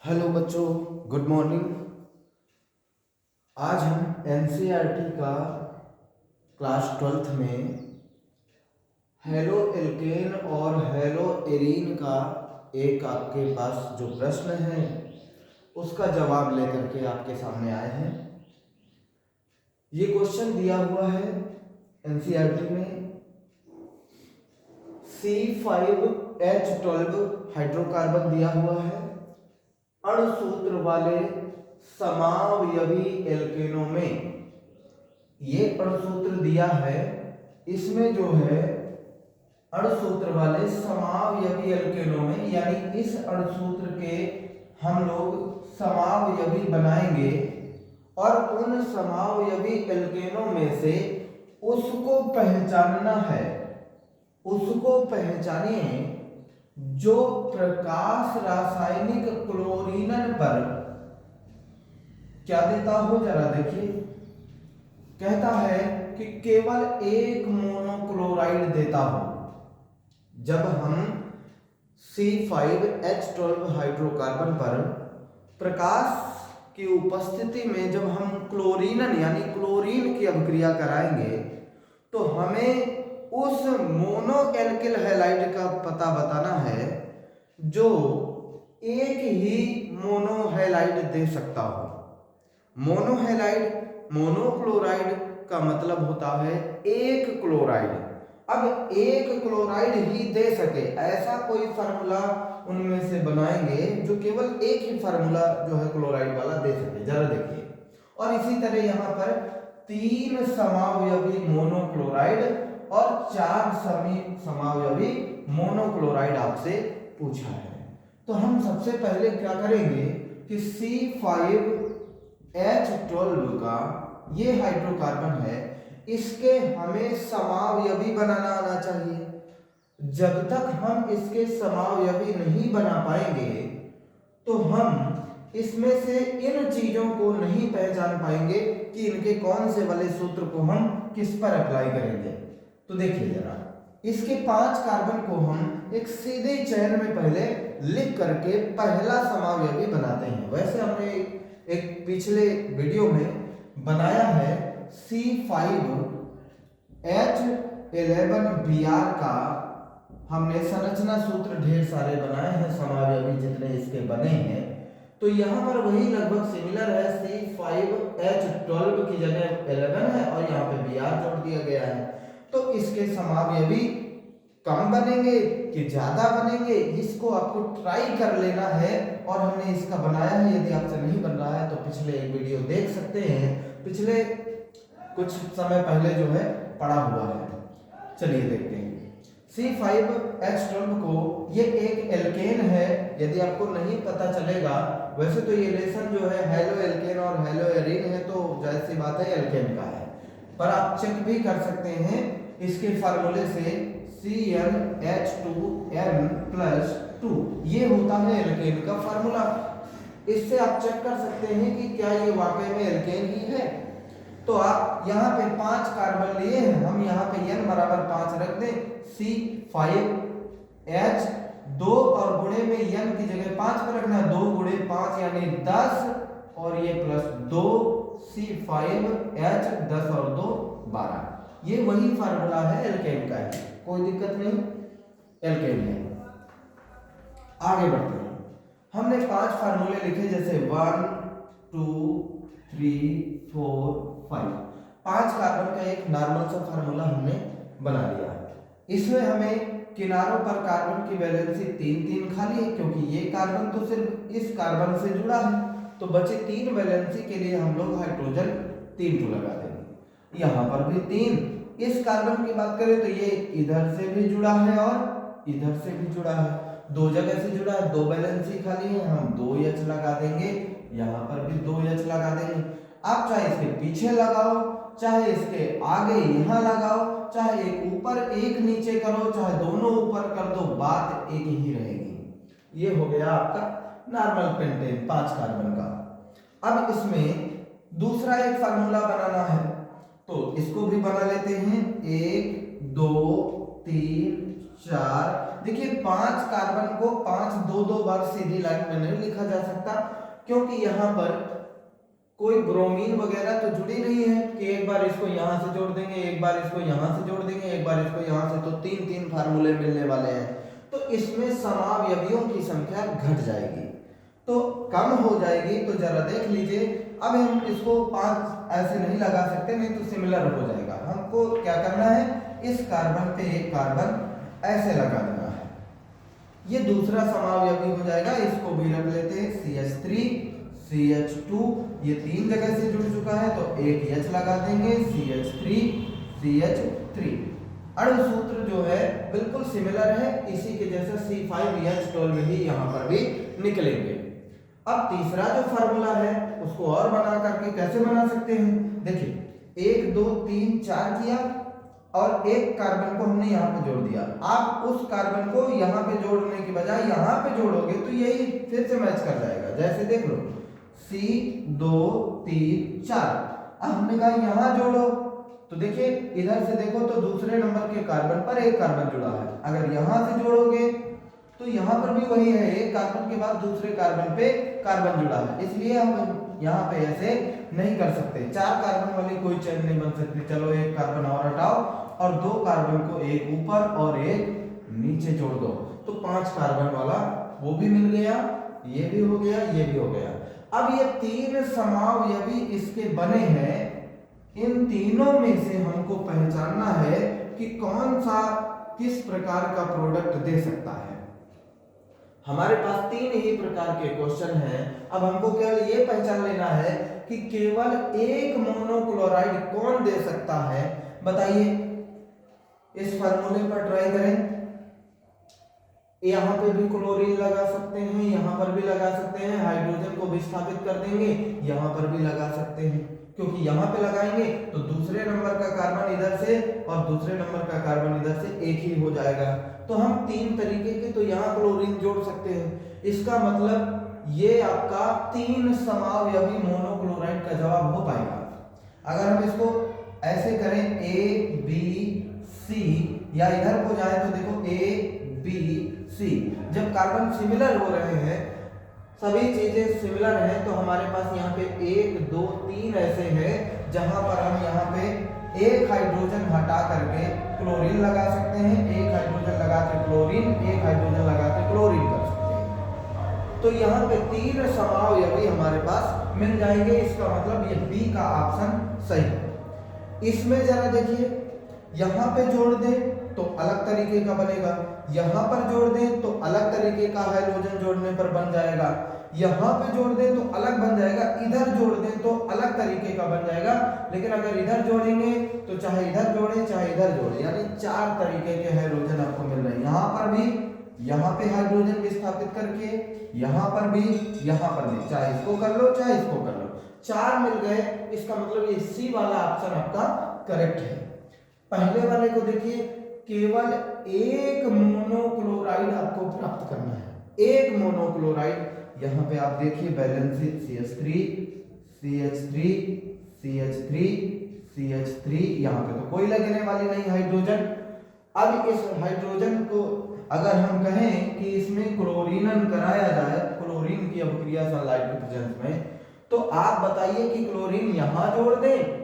Hello बच्चों, good morning. आज हम एनसीईआरटी का क्लास 12th में हेलो एल्केन और हेलो एरीन का एक आपके पास जो प्रश्न है उसका जवाब लेकर के आपके सामने आए हैं। ये क्वेश्चन दिया हुआ है एनसीईआरटी में C5H12 हाइड्रोकार्बन दिया हुआ है अणुसूत्र वाले समावयवी एल्केनों में। ये अणुसूत्र दिया है, इसमें जो है अणुसूत्र वाले समावयवी एल्केनों में, यानी इस अणुसूत्र के हम लोग समावयवी बनाएंगे और उन समावयवी एल्केनों में से उसको पहचानना है। उसको पहचानिए जो प्रकाश रासायनिक क्लोरीनन पर क्या देता हो, जरा देखिए। कहता है कि केवल एक मोनोक्लोराइड देता हो। जब हम C5H12 हाइड्रोकार्बन पर प्रकाश की उपस्थिति में जब हम क्लोरीनन यानी क्लोरीन की अभिक्रिया कराएंगे तो हमें उस मोनो एल्किल हैलाइड का पता बताना है जो एक ही मोनोहैलाइड दे सकता हो। मोनोहैलाइड, मोनोक्लोराइड का मतलब होता है एक क्लोराइड। अब एक क्लोराइड ही दे सके ऐसा कोई फार्मूला उनमें से बनाएंगे जो केवल एक ही फार्मूला जो है क्लोराइड वाला दे सके। जरा देखिए। और इसी तरह यहाँ पर 3 समावयवी मोनोक्लोराइड और 4 समावयवी मोनोक्लोराइड आपसे पूछा है। तो हम सबसे पहले क्या करेंगे कि C5H12 का ये हाइड्रोकार्बन है, इसके हमें समावयवी बनाना आना चाहिए। जब तक हम इसके समावयवी नहीं बना पाएंगे तो हम इसमें से इन चीजों को नहीं पहचान पाएंगे कि इनके कौन से वाले सूत्र को हम किस पर अप्लाई करेंगे। तो देखिए जरा, इसके 5 कार्बन को हम एक सीधे चेन में पहले लिख करके पहला समावयवी बनाते हैं। वैसे हमने एक पिछले वीडियो में बनाया है C5H11Br का। हमने संरचना सूत्र ढेर सारे बनाए हैं, समावयवी जितने इसके बने हैं। तो यहाँ पर वही लगभग सिमिलर है। C5H12 की जगह 11 है और यहाँ पे Br जोड़ दिया गया है। तो इसके समावयवी कम बनेंगे कि ज्यादा बनेंगे, इसको आपको ट्राई कर लेना है। और हमने इसका बनाया है, यदि आपसे नहीं बन रहा है तो पिछले एक वीडियो देख सकते हैं, पिछले कुछ समय पहले जो है पड़ा हुआ है। चलिए देखते हैं। C5H12 को ये एक एल्केन है, यदि आपको नहीं पता चलेगा। वैसे तो ये रिलेशन जो है हेलो एल्केन और हेलो एरीन है, तो जाहिर सी बात है एल्केन का है। पर आप चेक भी कर सकते हैं इसके फार्मूले से CnH2n+2, ये होता है एल्केन का फार्मूला। इससे आप चेक कर सकते हैं कि क्या ये वाकई में एल्केन ही है। तो आप यहाँ पे 5 कार्बन लिए हैं, हम यहाँ पे n बराबर 5 रख दें। C5H2 और गुणे में n की जगह 5 पर रखना है, 2 गुणे 5 यानी 10 और ये +2 C5H 10 और 2 12। ये वही फार्मूला है एल्केन का है, कोई दिक्कत नहीं, एल्केन है। आगे बढ़ते हैं। हमने 5 फार्मूले लिखे, जैसे 1 2 3 4 5। 5 कार्बन का एक नॉर्मल सा फार्मूला हमने बना लिया। इसमें हमें किनारों पर कार्बन की वैलेंसी 3 खाली है, क्योंकि ये कार्बन तो सिर्फ इस कार्बन से जुड़ा है। तो बचे 3 वैलेंसी के लिए हम लोग हाइड्रोजन 3 लगा देंगे। यहाँ पर भी 3। इस कार्बन की बात करें तो ये इधर से भी जुड़ा है और इधर से भी जुड़ा है, 2 जगह से जुड़ा है, 2 वैलेंसी खाली है, हम 2H लगा देंगे। यहाँ पर भी 2H लगा देंगे। आप चाहे इसके पीछे लगाओ, चाहे इसके आगे यहाँ लगाओ, चाहे एक ऊपर एक नीचे करो, चाहे दोनों ऊपर कर दो, बात एक ही रहेगी। ये हो गया आपका नॉर्मल पेंटेन 5 कार्बन का। अब इसमें दूसरा एक फार्मूला बनाना है, तो इसको भी बना लेते हैं। 1 2 3 4 देखिए 5 कार्बन को 5 दो दो बार सीधी लाइन में नहीं लिखा जा सकता, क्योंकि यहाँ पर कोई ब्रोमीन वगैरह तो जुड़ी नहीं है कि एक बार इसको यहाँ से जोड़ देंगे, एक बार इसको यहाँ से जोड़ देंगे, एक बार इसको यहाँ से, तो तीन तीन फार्मूले मिलने वाले हैं। तो इसमें समावयवियों की संख्या घट जाएगी, तो कम हो जाएगी। तो जरा देख लीजिए, अब हम इसको 5 ऐसे नहीं लगा सकते, नहीं तो सिमिलर हो जाएगा। हमको क्या करना है, इस कार्बन पे एक कार्बन ऐसे लगा देना है, ये दूसरा समावयवी हो जाएगा। इसको भी रख लेते हैं CH3 CH2, ये 3 जगह से जुड़ चुका है, तो एक H लगा देंगे, CH3 CH3। अणु सूत्र जो है बिल्कुल सिमिलर है, इसी के जैसा C5H12 ही यहाँ पर भी निकलेंगे। अब तीसरा जो फार्मूला है उसको और बना करके कैसे बना सकते हैं, देखिए 1 2 3 4 किया और एक कार्बन को हमने यहाँ पे जोड़ दिया। आप उस कार्बन को यहाँ पे जोड़ने की बजाय यहाँ पे जोड़ोगे तो यही फिर से मैच कर जाएगा। जैसे देख लो C 2 3 4, अब हमने कहा यहाँ जोड़ो, तो देखिए इधर से देखो तो दूसरे नंबर के कार्बन पर एक कार्बन जुड़ा है। अगर यहाँ से जोड़ोगे तो यहाँ पर भी वही है, एक कार्बन के बाद दूसरे कार्बन पे कार्बन जुड़ा है, इसलिए हम यहाँ पे ऐसे नहीं कर सकते। 4 कार्बन वाली कोई चेन नहीं बन सकती। चलो एक कार्बन और हटाओ और 2 कार्बन को एक ऊपर और एक नीचे जोड़ दो, तो 5 कार्बन वाला वो भी मिल गया, ये भी हो गया, ये भी हो गया। अब ये 3 समावयवी इसके बने हैं, इन तीनों में से हमको पहचानना है कि कौन सा किस प्रकार का प्रोडक्ट दे सकता है। हमारे पास 3 ही प्रकार के क्वेश्चन हैं। अब हमको केवल ये पहचान लेना है कि केवल एक मोनोक्लोराइड कौन दे सकता है। बताइए, इस फार्मूले पर ट्राई करें। यहाँ पे भी क्लोरीन लगा सकते हैं, यहाँ पर भी लगा सकते हैं, हाइड्रोजन को विस्थापित कर देंगे, यहाँ पर भी लगा सकते हैं, क्योंकि यहाँ पे लगाएंगे तो दूसरे नंबर का कार्बन इधर से और दूसरे नंबर का कार्बन इधर से एक ही हो जाएगा। तो हम 3 तरीके के तो यहाँ क्लोरीन जोड़ सकते हैं। इसका मतलब ये आपका 3 समावयवी मोनोक्लोराइड का जवाब हो पाएगा। अगर हम इसको ऐसे करें A B C, या इधर को जाए तो देखो A B C, जब कार्बन सिमिलर हो रहे हैं, सभी चीजें सिमिलर हैं, तो हमारे पास यहाँ पे 1 2 3 ऐसे हैं जहां पर हम यहाँ पे एक हाइड्रोजन हटा करके क्लोरीन लगा सकते हैं, एक हाइड्रोजन लगा के क्लोरीन, एक हाइड्रोजन लगा के क्लोरीन कर सकते हैं। तो यहाँ पे 3 समावयवी हमारे पास मिल जाएंगे। इसका मतलब ये बी का ऑप्शन सही है। इसमें जरा देखिए, यहाँ पे जोड़ दें तो अलग तरीके का बनेगा, यहाँ पर जोड़ दें तो अलग तरीके का हाइड्रोजन जोड़ने पर बन जाएगा, यहाँ पे जोड़ दें तो अलग बन जाएगा, इधर जोड़ दें तो अलग तरीके का बन जाएगा। लेकिन अगर इधर जोड़ेंगे तो चाहे इधर जोड़ें चाहे इधर जोड़ें, यानी 4 तरीके के हाइड्रोजन आपको मिल रहे हैं। यहाँ पर भी, यहाँ पे हाइड्रोजन विस्थापित करके, यहाँ पर भी, यहाँ पर भी, चाहे इसको कर लो चाहे इसको कर लो, 4 मिल गए। इसका मतलब ये सी वाला ऑप्शन आपका करेक्ट है। पहले वाले को देखिए, केवल एक मोनोक्लोराइड आपको प्राप्त करना है, एक मोनोक्लोराइड। यहाँ पे आप देखिए balance CH3 CH3 CH3 CH3, यहाँ पे तो कोई लगने वाली नहीं हाइड्रोजन। अब इस हाइड्रोजन को अगर हम कहें कि इसमें क्लोरीनन कराया जाए, क्लोरीन की अभिक्रिया सनलाइट के प्रेजेंस में, तो आप बताइए कि क्लोरीन यहाँ जोड़ दें,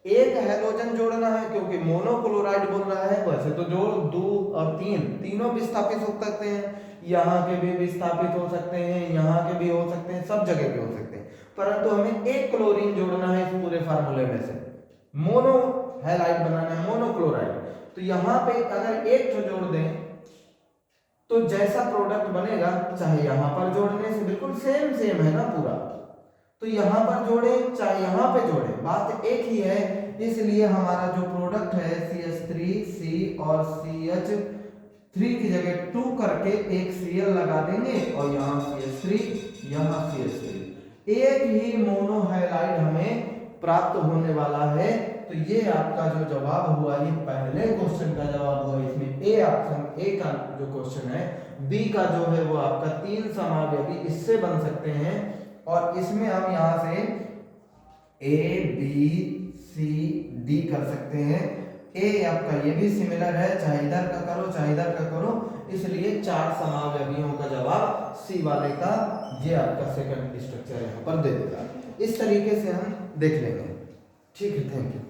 एक हाइड्रोजन जोड़ना है क्योंकि मोनोक्लोराइड बोल रहा है। वैसे तो जोड़ 2 और 3 तीनों विस्थापित हो सकते हैं, यहाँ के भी विस्थापित हो सकते हैं, यहाँ के भी हो सकते हैं, सब जगह के हो सकते हैं, परंतु हमें एक क्लोरीन जोड़ना है इस पूरे फार्मूले में से, मोनो हैलाइड बनाना है, मोनोक्लोराइड। तो यहाँ पे अगर एक जो जोड़ दें तो जैसा प्रोडक्ट बनेगा, चाहे यहाँ पर जोड़ने से बिल्कुल सेम है ना पूरा, तो यहाँ पर जोड़े चाहे यहाँ पे जोड़े, बात एक ही है। इसलिए हमारा जो प्रोडक्ट है CH3C और CH3 की जगह 2 करके एक Cl लगा देंगे और यहाँ CH3 यहाँ CH3, एक ही मोनोहैलाइड हमें प्राप्त होने वाला है। तो ये आपका जो जवाब हुआ, ये पहले क्वेश्चन का जवाब हुआ। इसमें ए ऑप्शन, ए का जो क्वेश्चन है, बी का जो है वो आपका 3 समावयवी इससे बन सकते हैं, और इसमें हम यहाँ से A B C D कर सकते हैं। ए आपका ये भी सिमिलर है, चाहे इधर का करो चाहे इधर का करो, इसलिए 4 समावयवियों का जवाब सी वाले का ये आपका सेकंड स्ट्रक्चर यहाँ पर दे देगा। इस तरीके से हम देख लेंगे। ठीक है, थैंक यू।